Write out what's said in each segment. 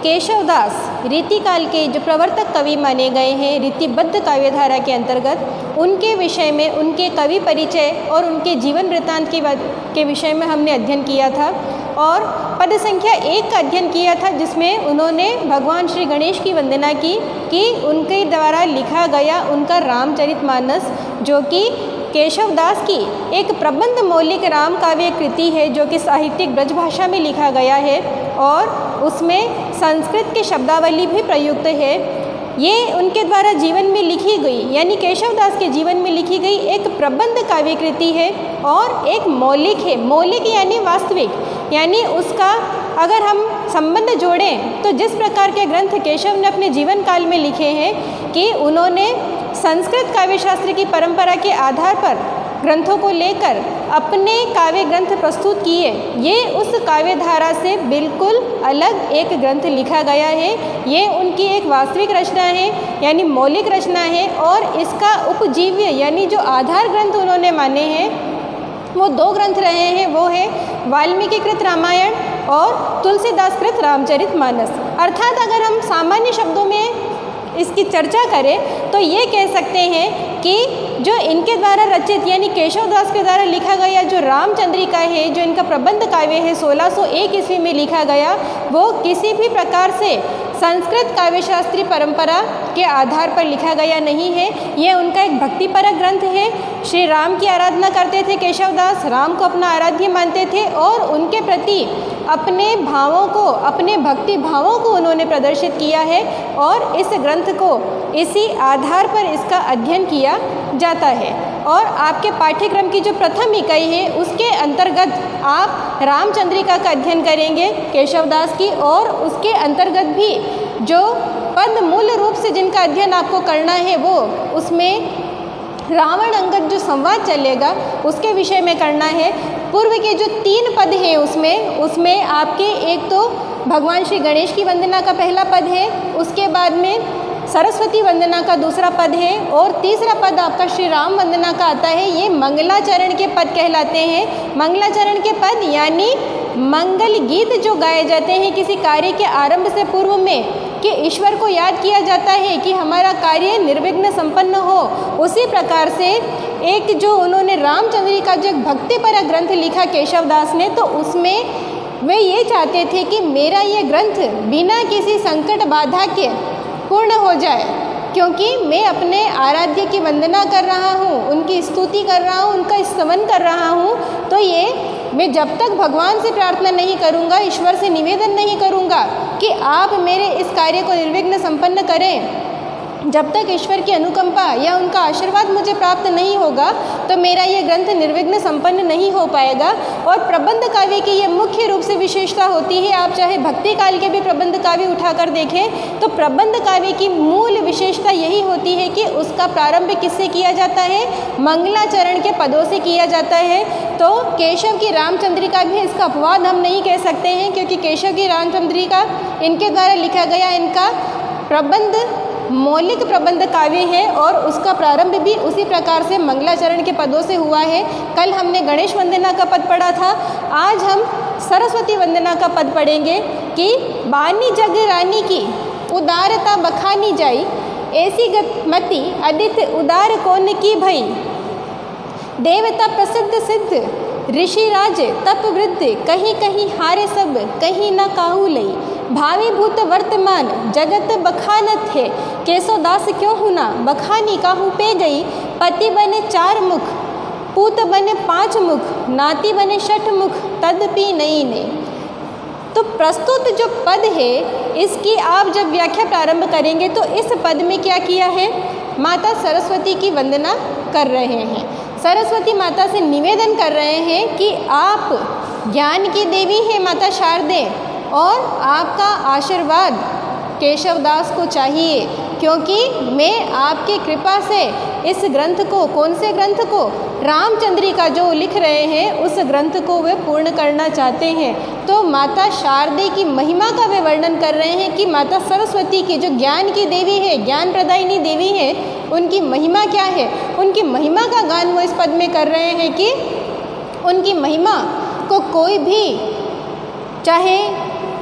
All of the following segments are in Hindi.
केशवदास रीतिकाल के जो प्रवर्तक कवि माने गए हैं रीतिबद्ध काव्यधारा के अंतर्गत, उनके विषय में, उनके कवि परिचय और उनके जीवन वृत्तांत के विषय में हमने अध्ययन किया था और पद संख्या 1 का अध्ययन किया था, जिसमें उन्होंने भगवान श्री गणेश की वंदना की कि उनके द्वारा लिखा गया उनका रामचरितमानस, जो कि केशवदास की एक प्रबंध मौलिक राम काव्य कृति है, जो कि साहित्यिक ब्रज भाषा में लिखा गया है और उसमें संस्कृत की शब्दावली भी प्रयुक्त है। ये उनके द्वारा जीवन में लिखी गई, यानी केशवदास के जीवन में लिखी गई एक प्रबंध काव्य कृति है और एक मौलिक है। मौलिक यानी वास्तविक, यानी उसका अगर हम संबंध जोड़ें तो जिस प्रकार के ग्रंथ केशव ने अपने जीवन काल में लिखे हैं कि उन्होंने संस्कृत काव्यशास्त्र की परंपरा के आधार पर ग्रंथों को लेकर अपने काव्य ग्रंथ प्रस्तुत किए, ये उस काव्य धारा से बिल्कुल अलग एक ग्रंथ लिखा गया है। ये उनकी एक वास्तविक रचना है, यानी मौलिक रचना है और इसका उपजीव्य यानी जो आधार ग्रंथ उन्होंने माने हैं वो 2 ग्रंथ रहे हैं, वो है वाल्मीकि कृत रामायण और तुलसीदास कृत रामचरितमानस। अर्थात अगर हम सामान्य शब्दों में इसकी चर्चा करें तो ये कह सकते हैं कि जो इनके द्वारा रचित यानी केशवदास के द्वारा लिखा गया जो रामचंद्रिका है, जो इनका प्रबंध काव्य है 1601 ईस्वी में लिखा गया, वो किसी भी प्रकार से संस्कृत काव्यशास्त्री परंपरा के आधार पर लिखा गया नहीं है। ये उनका एक भक्तिपरक ग्रंथ है। श्री राम की आराधना करते थे केशवदास, राम को अपना आराध्य मानते थे और उनके प्रति अपने भावों को, अपने भक्ति भावों को उन्होंने प्रदर्शित किया है और इस ग्रंथ को इसी आधार पर इसका अध्ययन किया जाता है। और आपके पाठ्यक्रम की जो प्रथम इकाई है उसके अंतर्गत आप रामचंद्रिका का अध्ययन करेंगे केशवदास की, और उसके अंतर्गत भी जो पद मूल रूप से जिनका अध्ययन आपको करना है वो उसमें रावण अंगद जो संवाद चलेगा उसके विषय में करना है। पूर्व के जो 3 पद हैं उसमें आपके एक तो भगवान श्री गणेश की वंदना का पहला पद है, उसके बाद में सरस्वती वंदना का दूसरा पद है और तीसरा पद आपका श्री राम वंदना का आता है। ये मंगलाचरण के पद कहलाते हैं। मंगलाचरण के पद यानी मंगल गीत जो गाए जाते हैं किसी कार्य के आरंभ से पूर्व में, कि ईश्वर को याद किया जाता है कि हमारा कार्य निर्विघ्न संपन्न हो। उसी प्रकार से एक जो उन्होंने रामचंद्रिका जो एक भक्तिपरक ग्रंथ लिखा केशवदास ने, तो उसमें वे ये चाहते थे कि मेरा ये ग्रंथ बिना किसी संकट बाधा के पूर्ण हो जाए, क्योंकि मैं अपने आराध्य की वंदना कर रहा हूँ, उनकी स्तुति कर रहा हूँ, उनका स्तवन कर रहा हूँ। तो ये मैं जब तक भगवान से प्रार्थना नहीं करूँगा, ईश्वर से निवेदन नहीं करूँगा कि आप मेरे इस कार्य को निर्विघ्न संपन्न करें, जब तक ईश्वर की अनुकंपा या उनका आशीर्वाद मुझे प्राप्त नहीं होगा तो मेरा ये ग्रंथ निर्विघ्न संपन्न नहीं हो पाएगा। और प्रबंध काव्य की ये मुख्य रूप से विशेषता होती है। आप चाहे भक्ति काल के भी प्रबंध काव्य उठाकर देखें तो प्रबंध काव्य की मूल विशेषता यही होती है कि उसका प्रारंभ किससे किया जाता है, मंगलाचरण के पदों से किया जाता है। तो केशव की रामचंद्रिका भी इसका अपवाद हम नहीं कह सकते हैं, क्योंकि केशव की रामचंद्रिका इनके द्वारा लिखा गया इनका प्रबंध मौलिक प्रबंध काव्य है और उसका प्रारंभ भी उसी प्रकार से मंगलाचरण के पदों से हुआ है। कल हमने गणेश वंदना का पद पढ़ा था, आज हम सरस्वती वंदना का पद पढ़ेंगे कि बानी जग रानी की उदारता बखानी जाई, ऐसी गतिमति अदित उदार कौन की भई, देवता प्रसिद्ध सिद्ध ऋषि राज तप वृद्ध, कहीं कहीं हारे सब कहीं न काहू लई, भावी भूत वर्तमान जगत बखानत है, केशवदास क्यों हुना बखानी काहू पे गई, पति बने 4 मुख पूत बने 5 मुख, नाती बने 6 मुख तदपि नहीं ने। तो प्रस्तुत जो पद है इसकी आप जब व्याख्या प्रारंभ करेंगे तो इस पद में क्या किया है, माता सरस्वती की वंदना कर रहे हैं। सरस्वती माता से निवेदन कर रहे हैं कि आप ज्ञान की देवी हैं माता शारदे, और आपका आशीर्वाद केशवदास को चाहिए, क्योंकि मैं आपकी कृपा से इस ग्रंथ को, कौन से ग्रंथ को, रामचंद्रिका जो लिख रहे हैं उस ग्रंथ को वे पूर्ण करना चाहते हैं। तो माता शारदे की महिमा का वे वर्णन कर रहे हैं कि माता सरस्वती की जो ज्ञान की देवी है, ज्ञान प्रदायिनी देवी है, उनकी महिमा क्या है। उनकी महिमा का गान वो इस पद में कर रहे हैं कि उनकी महिमा को कोई भी, चाहे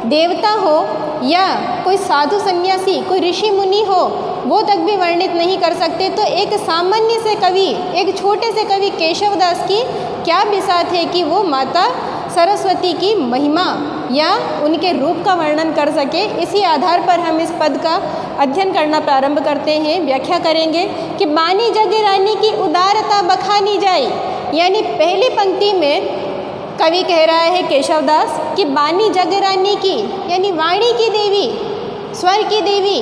देवता हो या कोई साधु सन्यासी, कोई ऋषि मुनि हो, वो तक भी वर्णित नहीं कर सकते, तो एक सामान्य से कवि, एक छोटे से कवि केशवदास की क्या बिसात है कि वो माता सरस्वती की महिमा या उनके रूप का वर्णन कर सके। इसी आधार पर हम इस पद का अध्ययन करना प्रारंभ करते हैं। व्याख्या करेंगे कि बानी जग रानी की उदारता बखानी जाए, यानी पहली पंक्ति में कवि कह रहा है केशवदास कि बानी जग रानी की, यानी वाणी की देवी, स्वर की देवी,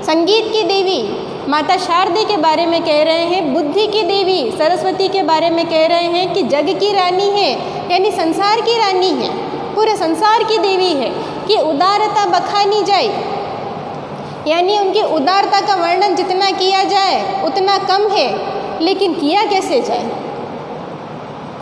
संगीत की देवी माता शारदे के बारे में कह रहे हैं, बुद्धि की देवी सरस्वती के बारे में कह रहे हैं कि जग की रानी है, यानी संसार की रानी है, पूरे संसार की देवी है, कि उदारता बखानी जाए, यानी उनकी उदारता का वर्णन जितना किया जाए उतना कम है, लेकिन किया कैसे जाए,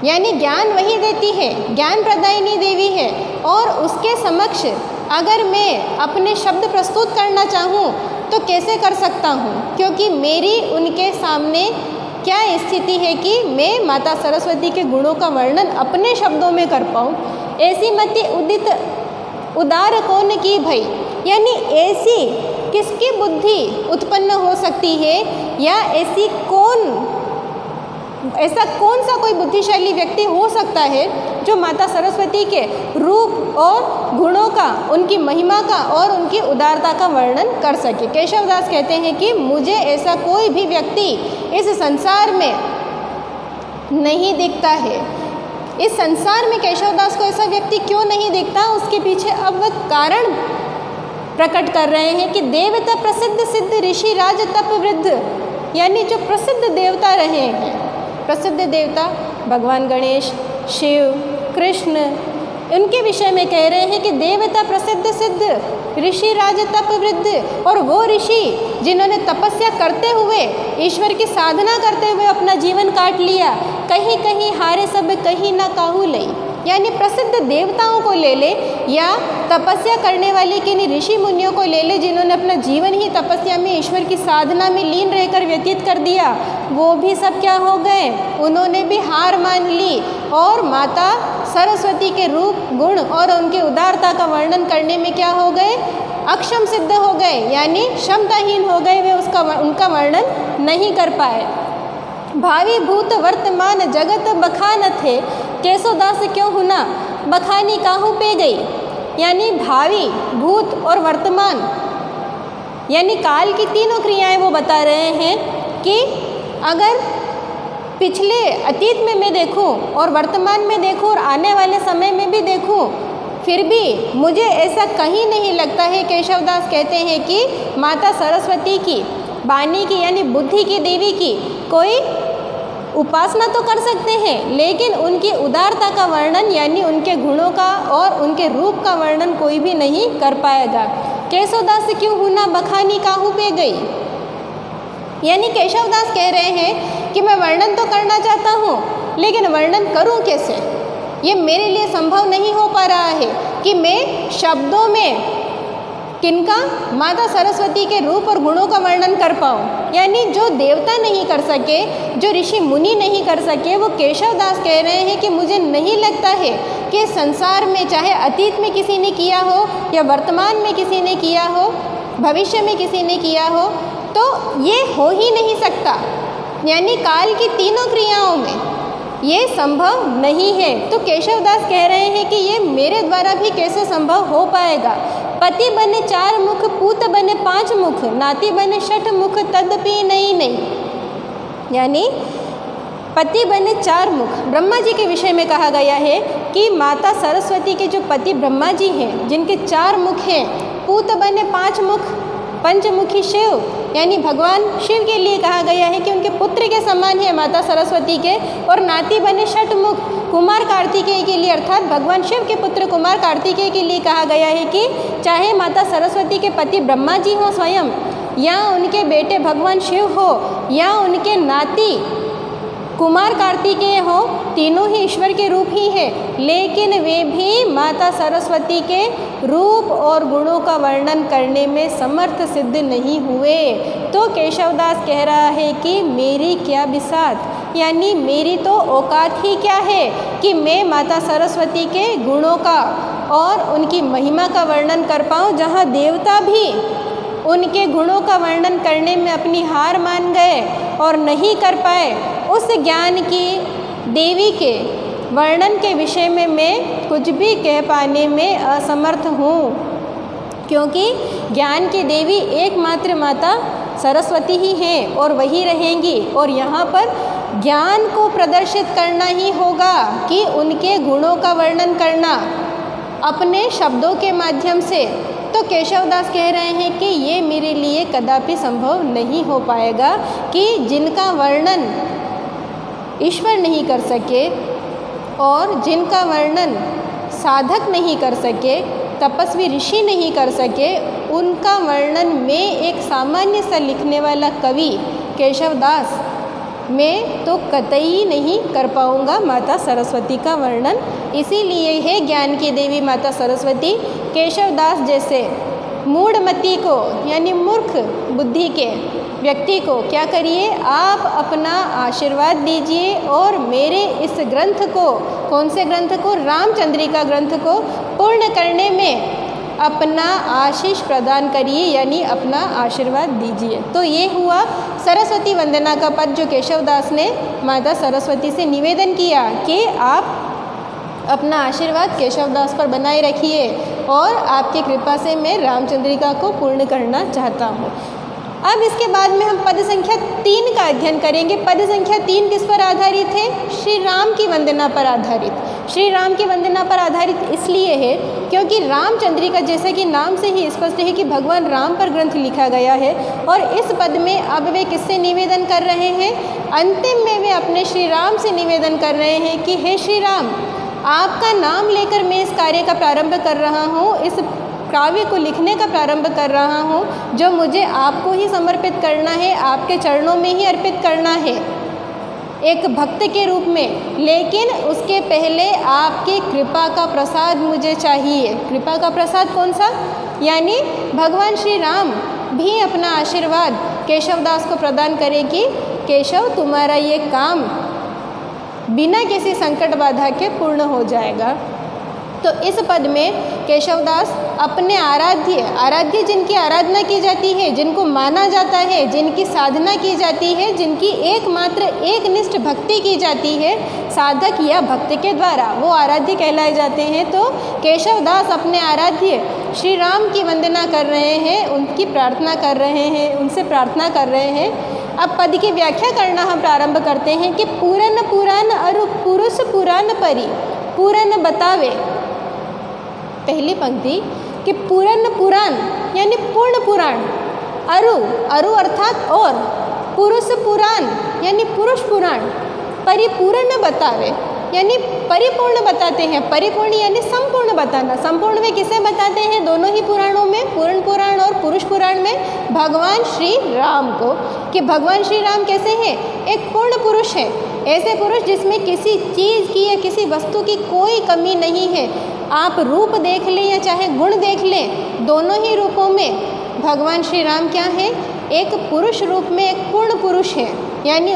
यानी ज्ञान वही देती है, ज्ञान प्रदायिनी देवी है, और उसके समक्ष अगर मैं अपने शब्द प्रस्तुत करना चाहूँ तो कैसे कर सकता हूँ, क्योंकि मेरी उनके सामने क्या स्थिति है कि मैं माता सरस्वती के गुणों का वर्णन अपने शब्दों में कर पाऊँ। ऐसी मति उदित उदार कौन की भई, यानी ऐसी किसकी बुद्धि उत्पन्न हो सकती है, या ऐसा कौन सा कोई बुद्धिशाली व्यक्ति हो सकता है जो माता सरस्वती के रूप और गुणों का, उनकी महिमा का और उनकी उदारता का वर्णन कर सके। केशवदास कहते हैं कि मुझे ऐसा कोई भी व्यक्ति इस संसार में नहीं दिखता है। इस संसार में केशवदास को ऐसा व्यक्ति क्यों नहीं दिखता, उसके पीछे अब वह कारण प्रकट कर रहे हैं कि देवता प्रसिद्ध सिद्ध ऋषि राज तप वृद्ध, यानी जो प्रसिद्ध देवता रहे हैं, प्रसिद्ध देवता भगवान गणेश, शिव, कृष्ण, उनके विषय में कह रहे हैं कि देवता प्रसिद्ध सिद्ध ऋषि राज तप वृद्ध, और वो ऋषि जिन्होंने तपस्या करते हुए, ईश्वर की साधना करते हुए अपना जीवन काट लिया, कहीं कहीं हारे सब कहीं ना काहू लई, यानी प्रसिद्ध देवताओं को ले ले या तपस्या करने वाले किन्हीं ऋषि मुनियों को ले ले जिन्होंने अपना जीवन ही तपस्या में, ईश्वर की साधना में लीन रहकर व्यतीत कर दिया, वो भी सब क्या हो गए, उन्होंने भी हार मान ली और माता सरस्वती के रूप, गुण और उनकी उदारता का वर्णन करने में क्या हो गए, अक्षम सिद्ध हो गए, यानी क्षमताहीन हो गए, वे उनका वर्णन नहीं कर पाए। भावी भूत वर्तमान जगत बखानत है, केशवदास क्यों हुना बखानी काहू पे गई, यानी भावी, भूत और वर्तमान, यानी काल की तीनों क्रियाएं वो बता रहे हैं कि अगर पिछले अतीत में मैं देखूं और वर्तमान में देखूं और आने वाले समय में भी देखूं, फिर भी मुझे ऐसा कहीं नहीं लगता है। केशवदास कहते हैं कि माता सरस्वती की, वाणी की यानी बुद्धि की देवी की कोई उपासना तो कर सकते हैं, लेकिन उनकी उदारता का वर्णन यानी उनके गुणों का और उनके रूप का वर्णन कोई भी नहीं कर पाएगा। केशवदास क्यों हुना बखानी काहू पे गई, यानी केशवदास कह रहे हैं कि मैं वर्णन तो करना चाहता हूँ, लेकिन वर्णन करूँ कैसे, ये मेरे लिए संभव नहीं हो पा रहा है कि मैं शब्दों में किनका, माता सरस्वती के रूप और गुणों का वर्णन कर पाऊँ। यानी जो देवता नहीं कर सके, जो ऋषि मुनि नहीं कर सके, वो केशवदास कह रहे हैं कि मुझे नहीं लगता है कि संसार में चाहे अतीत में किसी ने किया हो या वर्तमान में किसी ने किया हो, भविष्य में किसी ने किया हो, तो ये हो ही नहीं सकता। यानी काल की तीनों क्रियाओं में ये संभव नहीं है। तो केशवदास कह रहे हैं कि ये मेरे द्वारा भी कैसे संभव हो पाएगा। पति बने 4 मुख, पूत बने 5 मुख, नाती बने 6 मुख, तदपि नहीं। यानी पति बने 4 मुख, ब्रह्मा जी के विषय में कहा गया है कि माता सरस्वती के जो पति ब्रह्मा जी हैं, जिनके 4 मुख हैं, पूत बने 5 मुख, पंचमुखी शिव यानी भगवान शिव के लिए कहा गया है कि उनके पुत्र के समान है माता सरस्वती के, और नाती बने 6 मुख, कुमार कार्तिकेय के लिए, अर्थात भगवान शिव के पुत्र कुमार कार्तिकेय के लिए कहा गया है कि चाहे माता सरस्वती के पति ब्रह्मा जी हो स्वयं, या उनके बेटे भगवान शिव हो, या उनके नाती कुमार कार्तिकेय हो, तीनों ही ईश्वर के रूप ही है, लेकिन वे भी माता सरस्वती के रूप और गुणों का वर्णन करने में समर्थ सिद्ध नहीं हुए। तो केशवदास कह रहा है कि मेरी क्या बिसात, यानी मेरी तो औकात ही क्या है कि मैं माता सरस्वती के गुणों का और उनकी महिमा का वर्णन कर पाऊँ, जहाँ देवता भी उनके गुणों का वर्णन करने में अपनी हार मान गए और नहीं कर पाए, उस ज्ञान की देवी के वर्णन के विषय में मैं कुछ भी कह पाने में असमर्थ हूँ, क्योंकि ज्ञान की देवी एकमात्र माता सरस्वती ही हैं और वही रहेंगी। और यहाँ पर ज्ञान को प्रदर्शित करना ही होगा कि उनके गुणों का वर्णन करना अपने शब्दों के माध्यम से। तो केशवदास कह रहे हैं कि ये मेरे लिए कदापि संभव नहीं हो पाएगा कि जिनका वर्णन ईश्वर नहीं कर सके और जिनका वर्णन साधक नहीं कर सके, तपस्वी ऋषि नहीं कर सके, उनका वर्णन मैं एक सामान्य सा लिखने वाला कवि केशवदास मैं तो कतई नहीं कर पाऊँगा माता सरस्वती का वर्णन। इसीलिए है ज्ञान की देवी माता सरस्वती केशवदास जैसे मूढ़मति को यानी मूर्ख बुद्धि के व्यक्ति को क्या करिए, आप अपना आशीर्वाद दीजिए और मेरे इस ग्रंथ को, कौन से ग्रंथ को, रामचंद्रिका ग्रंथ को पूर्ण करने में अपना आशीष प्रदान करिए, यानी अपना आशीर्वाद दीजिए। तो ये हुआ सरस्वती वंदना का पद जो केशवदास ने माता सरस्वती से निवेदन किया कि आप अपना आशीर्वाद केशवदास पर बनाए रखिए और आपकी कृपा से मैं रामचंद्रिका को पूर्ण करना चाहता हूँ। अब इसके बाद में हम पद संख्या 3 का अध्ययन करेंगे। पद संख्या 3 किस पर आधारित है? श्री राम की वंदना पर आधारित। श्री राम की वंदना पर आधारित इसलिए है क्योंकि रामचंद्रिका जैसा कि नाम से ही स्पष्ट है कि भगवान राम पर ग्रंथ लिखा गया है। और इस पद में अब वे किससे निवेदन कर रहे हैं? अंतिम में वे अपने श्री राम से निवेदन कर रहे हैं कि हे श्री राम, आपका नाम लेकर मैं इस कार्य का प्रारंभ कर रहा हूँ, इस काव्य को लिखने का प्रारंभ कर रहा हूँ, जो मुझे आपको ही समर्पित करना है, आपके चरणों में ही अर्पित करना है एक भक्त के रूप में। लेकिन उसके पहले आपकी कृपा का प्रसाद मुझे चाहिए। कृपा का प्रसाद कौन सा? यानी भगवान श्री राम भी अपना आशीर्वाद केशवदास को प्रदान करे कि केशव, तुम्हारा ये काम बिना किसी संकट बाधा के पूर्ण हो जाएगा। तो इस पद में केशवदास अपने आराध्य जिनकी आराधना की जाती है, जिनको माना जाता है, जिनकी साधना की जाती है, जिनकी एकमात्र एकनिष्ठ भक्ति की जाती है साधक या भक्त के द्वारा, वो आराध्य कहलाए जाते हैं। तो केशवदास अपने आराध्य श्री राम की वंदना कर रहे हैं, उनकी प्रार्थना कर रहे हैं, उनसे प्रार्थना कर रहे हैं। अब पद की व्याख्या करना हम प्रारंभ करते हैं कि पूरन पुराण अरु पुरुष पुराण परि, पूरन बतावे। पहली पंक्ति कि पूरन पुराण यानी पूर्ण पुराण, अरु अर्थात और, पुरुष पुराण यानी पुरुष पुराण, परिपूर्ण बतावे यानी परिपूर्ण बताते हैं। परिपूर्ण यानी संपूर्ण बताना। संपूर्ण में किसे बताते हैं? दोनों ही पुराणों में, पूर्ण पुराण और पुरुष पुराण में भगवान श्री राम को। कि भगवान श्री राम कैसे हैं? एक पूर्ण पुरुष है, ऐसे पुरुष जिसमें किसी चीज़ की या किसी वस्तु की कोई कमी नहीं है। आप रूप देख लें या चाहे गुण देख लें, दोनों ही रूपों में भगवान श्री राम क्या है? एक पुरुष रूप में एक पूर्ण पुरुष है, यानी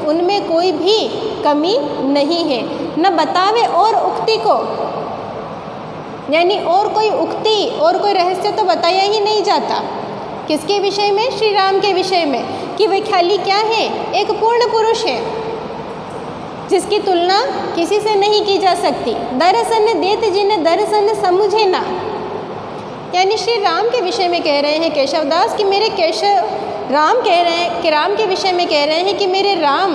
उनमें कोई भी कमी नहीं है। न बतावे और उक्ति को, यानी और कोई उक्ति और कोई रहस्य तो बताया ही नहीं जाता। किसके विषय में? श्री राम के विषय में, कि वे खाली क्या है? एक पूर्ण पुरुष है जिसकी तुलना किसी से नहीं की जा सकती। दर्शन देत जिन्हें दर्शन समुझे ना, यानी श्री राम के विषय में कह रहे हैं केशवदास कि मेरे राम के विषय में कह रहे हैं कि मेरे राम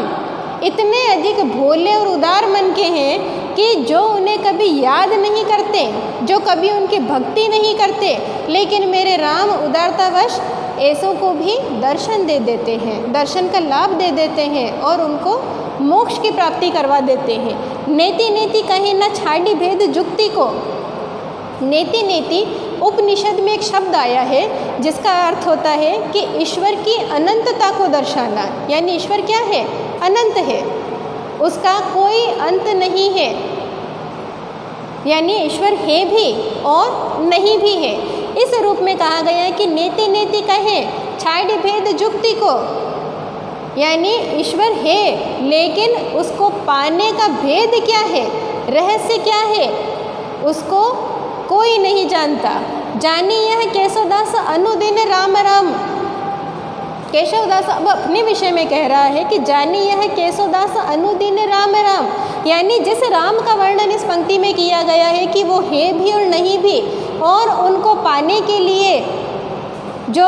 इतने अधिक भोले और उदार मन के हैं कि जो उन्हें कभी याद नहीं करते, जो कभी उनकी भक्ति नहीं करते, लेकिन मेरे राम उदारतावश ऐसों को भी दर्शन दे देते हैं, दर्शन का लाभ दे देते हैं और उनको मोक्ष की प्राप्ति करवा देते हैं। नेति नेति कहे न छाड़ी भेद जुक्ति को। नेति नेति उपनिषद में एक शब्द आया है जिसका अर्थ होता है कि ईश्वर की अनंतता को दर्शाना, यानी ईश्वर क्या है? अनंत है, उसका कोई अंत नहीं है, यानी ईश्वर है भी और नहीं भी है। इस रूप में कहा गया है कि नेति नेति कहे छाड़ी भेद जुक्ति को, यानी ईश्वर है लेकिन उसको पाने का भेद क्या है, रहस्य क्या है, उसको कोई नहीं जानता। जानी यह केशवदास अनुदिन राम राम। केशवदास अब अपने विषय में कह रहा है कि जानी यह केशवदास अनुदिन राम राम, यानी जिस राम का वर्णन इस पंक्ति में किया गया है कि वो है भी और नहीं भी, और उनको पाने के लिए जो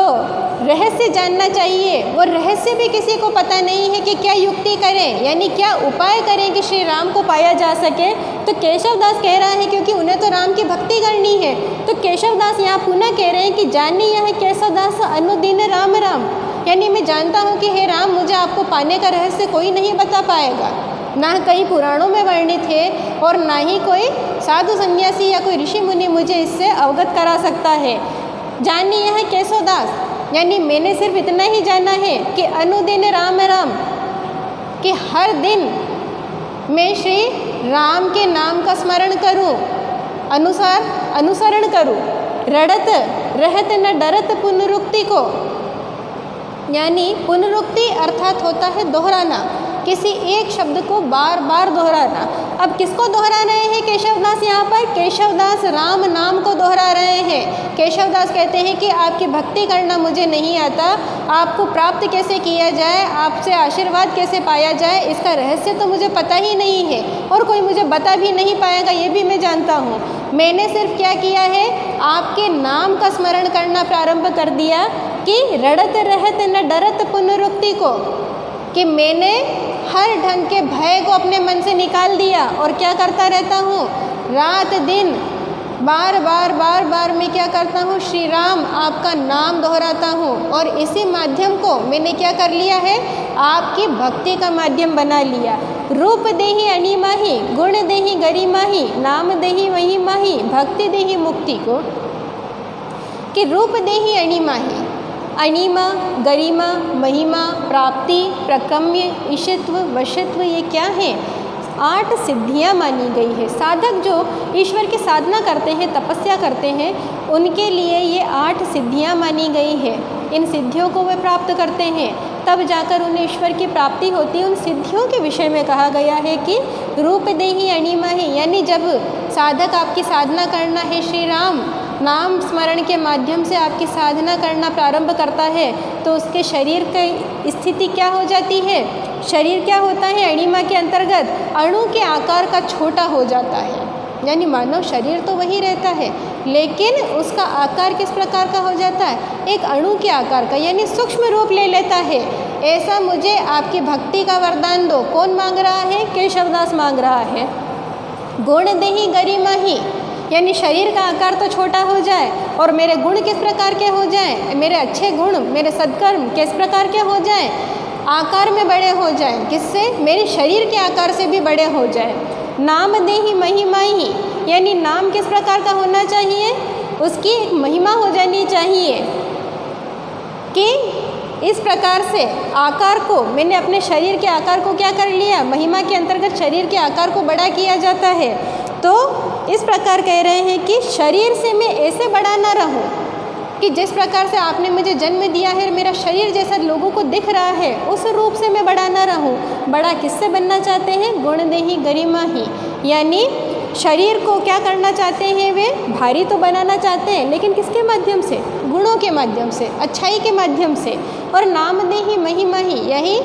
रहस्य जानना चाहिए वो रहस्य भी किसी को पता नहीं है कि क्या युक्ति करें, यानी क्या उपाय करें कि श्री राम को पाया जा सके। तो केशवदास कह रहा है क्योंकि उन्हें तो राम की भक्ति करनी है, तो केशवदास यहाँ पुनः कह रहे हैं कि जानी यह केशवदास अनुदिन राम राम, यानी मैं जानता हूँ कि हे राम मुझे आपको पाने का रहस्य कोई नहीं बता पाएगा, ना कई पुराणों में वर्णित है और ना ही कोई साधु सन्यासी या कोई ऋषि मुनि मुझे इससे अवगत करा सकता है। जानी यह केशवदास, यानी मैंने सिर्फ इतना ही जाना है कि अनुदिन राम राम, कि हर दिन मैं श्री राम के नाम का स्मरण करूं, अनुसरण करूं, रड़त रहत न डरत पुनरुक्ति को, यानी पुनरुक्ति अर्थात होता है दोहराना, किसी एक शब्द को बार बार दोहराना। अब किसको दोहरा रहे हैं केशवदास यहाँ पर? केशवदास राम नाम को दोहरा रहे हैं। केशवदास कहते हैं कि आपकी भक्ति करना मुझे नहीं आता, आपको प्राप्त कैसे किया जाए, आपसे आशीर्वाद कैसे पाया जाए, इसका रहस्य तो मुझे पता ही नहीं है और कोई मुझे बता भी नहीं पाएगा, ये भी मैं जानता हूँ। मैंने सिर्फ क्या किया है, आपके नाम का स्मरण करना प्रारंभ कर दिया कि रड़त रहत न डरत पुनरुक्ति को, कि मैंने हर ढंग के भय को अपने मन से निकाल दिया और क्या करता रहता हूँ, रात दिन बार बार मैं क्या करता हूँ, श्री राम आपका नाम दोहराता हूँ और इसी माध्यम को मैंने क्या कर लिया है, आपकी भक्ति का माध्यम बना लिया। रूप देहि अणिमाही, गुण देहि गरिमाही, नाम देहि महिमाही, भक्ति देहि मुक्ति को, कि रूप देहि अणिमाही, अणिमा, गरिमा, महिमा, प्राप्ति, प्रक्रम्य, ईशत्व, वशत्व, ये क्या है? 8 सिद्धियां मानी गई है। साधक जो ईश्वर की साधना करते हैं, तपस्या करते हैं, उनके लिए ये 8 सिद्धियां मानी गई है। इन सिद्धियों को वे प्राप्त करते हैं, तब जाकर उन्हें ईश्वर की प्राप्ति होती है। उन सिद्धियों के विषय में कहा गया है कि रूप देहि अणिमाही, यानी जब साधक आपकी साधना करना है, श्री राम नाम स्मरण के माध्यम से आपकी साधना करना प्रारंभ करता है, तो उसके शरीर की स्थिति क्या हो जाती है? शरीर क्या होता है? अणिमा के अंतर्गत अणु के आकार का छोटा हो जाता है, यानी मानव शरीर तो वही रहता है लेकिन उसका आकार किस प्रकार का हो जाता है? एक अणु के आकार का, यानी सूक्ष्म रूप ले लेता है। ऐसा मुझे आपकी भक्ति का वरदान दो। कौन मांग रहा है? केशवदास मांग रहा है। गुण देहि गरिमाही, यानी शरीर का आकार तो छोटा हो जाए और मेरे गुण किस प्रकार के हो जाएं, मेरे अच्छे गुण, मेरे सद्कर्म किस प्रकार के हो जाएं, आकार में बड़े हो जाएं। किससे? मेरे शरीर के आकार से भी बड़े हो जाएं। नाम देहि महिमाही, यानी नाम किस प्रकार का होना चाहिए? उसकी एक महिमा हो जानी चाहिए कि इस प्रकार से आकार को मैंने अपने शरीर के आकार को क्या कर लिया, महिमा के अंतर्गत शरीर के आकार को बड़ा किया जाता है। तो इस प्रकार कह रहे हैं कि शरीर से मैं ऐसे बड़ा ना रहूं कि जिस प्रकार से आपने मुझे जन्म दिया है, मेरा शरीर जैसा लोगों को दिख रहा है, उस रूप से मैं बड़ा ना रहूं। बड़ा किससे बनना चाहते हैं? गुण देहि गरिमाही, यानी शरीर को क्या करना चाहते हैं? वे भारी तो बनाना चाहते हैं, लेकिन किसके माध्यम से? गुणों के माध्यम से, अच्छाई के माध्यम से। और नाम देहि महिमाही, यही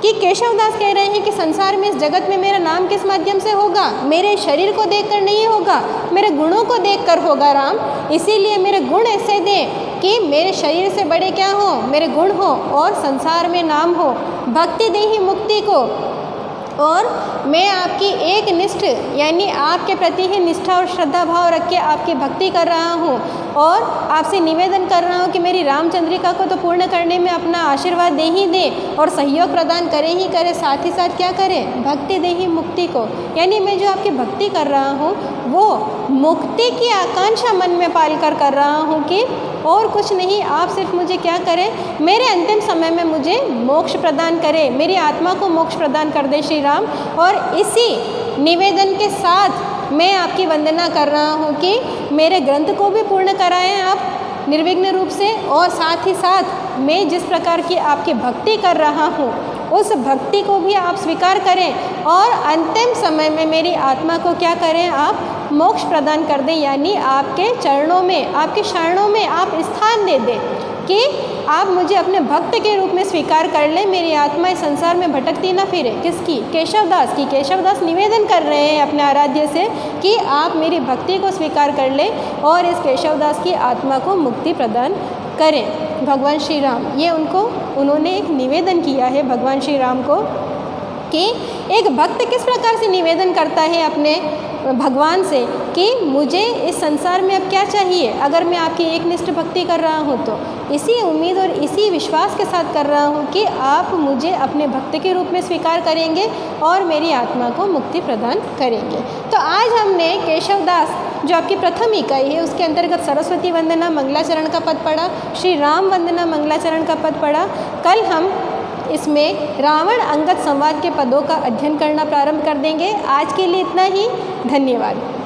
कि केशवदास कह रहे हैं कि संसार में, इस जगत में मेरा नाम किस माध्यम से होगा? मेरे शरीर को देखकर नहीं होगा, मेरे गुणों को देखकर होगा राम। इसीलिए मेरे गुण ऐसे दें कि मेरे शरीर से बड़े क्या हो, मेरे गुण हो और संसार में नाम हो। भक्ति देहि मुक्ति को, और मैं आपकी एक निष्ठ, यानी आपके प्रति ही निष्ठा और श्रद्धा भाव रख के आपकी भक्ति कर रहा हूँ और आपसे निवेदन कर रहा हूँ कि मेरी रामचंद्रिका को तो पूर्ण करने में अपना आशीर्वाद दे ही दे और सहयोग प्रदान करे ही करे, साथ ही साथ क्या करें? भक्ति देहि मुक्ति को, यानी मैं जो आपकी भक्ति कर रहा हूँ वो मुक्ति की आकांक्षा मन में पाल कर रहा हूँ कि और कुछ नहीं, आप सिर्फ मुझे क्या करें, मेरे अंतिम समय में मुझे मोक्ष प्रदान करें, मेरी आत्मा को मोक्ष प्रदान कर दे श्री राम। और इसी निवेदन के साथ मैं आपकी वंदना कर रहा हूँ कि मेरे ग्रंथ को भी पूर्ण कराएं आप निर्विघ्न रूप से, और साथ ही साथ मैं जिस प्रकार की आपकी भक्ति कर रहा हूँ उस भक्ति को भी आप स्वीकार करें और अंतिम समय में मेरी आत्मा को क्या करें, आप मोक्ष प्रदान कर दें, यानी आपके चरणों में, आपके शरणों में आप स्थान दे दें कि आप मुझे अपने भक्त के रूप में स्वीकार कर लें, मेरी आत्मा इस संसार में भटकती ना फिरे। किसकी? केशवदास की। केशवदास निवेदन कर रहे हैं अपने आराध्य से कि आप मेरी भक्ति को स्वीकार कर लें और इस केशवदास की आत्मा को मुक्ति प्रदान करें। भगवान श्री राम, ये उन्होंने एक निवेदन किया है भगवान श्री राम को कि एक भक्त किस प्रकार से निवेदन करता है अपने भगवान से कि मुझे इस संसार में अब क्या चाहिए, अगर मैं आपकी एकनिष्ठ भक्ति कर रहा हूँ तो इसी उम्मीद और इसी विश्वास के साथ कर रहा हूँ कि आप मुझे अपने भक्त के रूप में स्वीकार करेंगे और मेरी आत्मा को मुक्ति प्रदान करेंगे। तो आज हमने केशवदास जो आपकी प्रथम इकाई है उसके अंतर्गत सरस्वती वंदना मंगलाचरण का पद पढ़ा, श्री राम वंदना मंगलाचरण का पद पढ़ा। कल हम इसमें रावण अंगद संवाद के पदों का अध्ययन करना प्रारंभ कर देंगे। आज के लिए इतना ही। धन्यवाद।